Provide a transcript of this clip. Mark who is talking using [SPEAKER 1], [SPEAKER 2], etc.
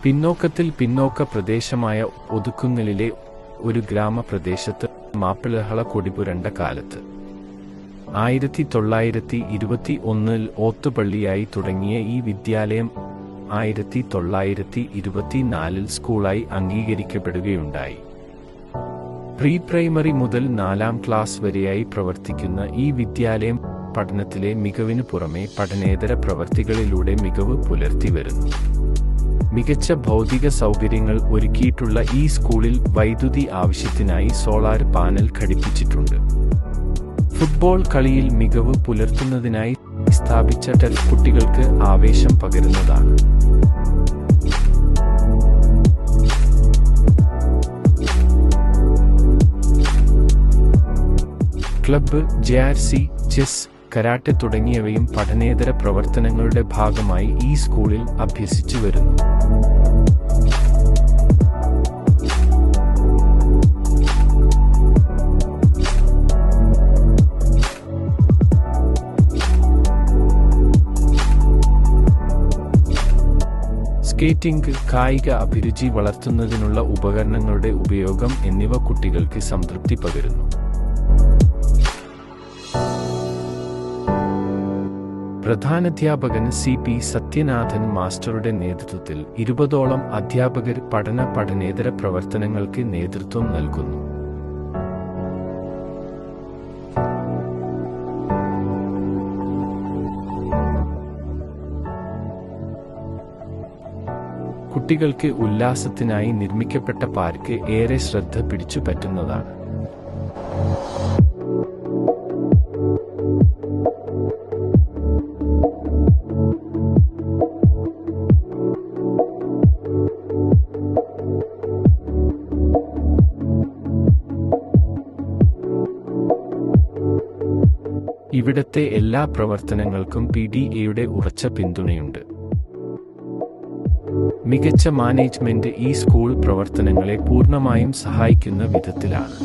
[SPEAKER 1] പിന്നോക്ക പ്രദേശമായ ഒതുക്കുങ്ങലിലെ ഒരു ഗ്രാമപ്രദേശത്ത് മാപ്പിളഹള കൊടിപുരണ്ട കാലത്ത് 1921 ഓത്തുപള്ളിയായി തുടങ്ങിയ ഈ വിദ്യാലയം 1924 സ്കൂളായി അംഗീകരിക്കപ്പെടുകയുണ്ടായി. പ്രീ പ്രൈമറി മുതൽ 4ാം ക്ലാസ് വരെയായി പ്രവർത്തിക്കുന്ന ഈ വിദ്യാലയം പഠനത്തിലെ മികവിനു പുറമെ പഠനേതര പ്രവർത്തികളിലൂടെ മികവ് പുലർത്തി വരുന്നു. മികച്ച ഭൗതിക സൗകര്യങ്ങൾ ഒരുക്കിയിട്ടുള്ള ഈ സ്കൂളിൽ വൈദ്യുതി ആവശ്യത്തിനായി സോളാർ പാനൽ ഘടിപ്പിച്ചിട്ടുണ്ട്. ഫുട്ബോൾ കളിയിൽ മികവ് പുലർത്തുന്നതിനായി സ്ഥാപിച്ച ടർഫ് കുട്ടികൾക്ക് ആവേശം പകരുന്നതാണ്. ക്ലബ്ബ്, ജെആർസി, ചെസ്, കരാട്ടെ തുടങ്ങിയവയും പഠനേതര പ്രവർത്തനങ്ങളുടെ ഭാഗമായി ഈ സ്കൂളിൽ അഭ്യസിച്ചു വരുന്നു. സ്കേറ്റിംഗ്, കായിക അഭിരുചി വളർത്തുന്നതിനുള്ള ഉപകരണങ്ങളുടെ ഉപയോഗം എന്നിവ കുട്ടികൾക്ക് സംതൃപ്തി പകരുന്നു. പ്രധാനാധ്യാപകൻ CP സത്യനാഥൻ മാസ്റ്ററുടെ നേതൃത്വത്തിൽ 20ഓളം അധ്യാപകർ പഠനേതര പ്രവർത്തനങ്ങൾക്ക് നേതൃത്വം നൽകുന്നു. കുട്ടികൾക്ക് ഉല്ലാസത്തിനായി നിർമ്മിക്കപ്പെട്ട പാർക്ക് ഏറെ ശ്രദ്ധ പിടിച്ചുപറ്റുന്നതാണ്. ഇവിടത്തെ എല്ലാ പ്രവർത്തനങ്ങൾക്കും PDAയുടെ ഉറച്ച പിന്തുണയുണ്ട്. മികച്ച മാനേജ്മെന്റ് ഈ സ്കൂൾ പ്രവർത്തനങ്ങളെ പൂർണ്ണമായും സഹായിക്കുന്ന വിധത്തിലാണ്.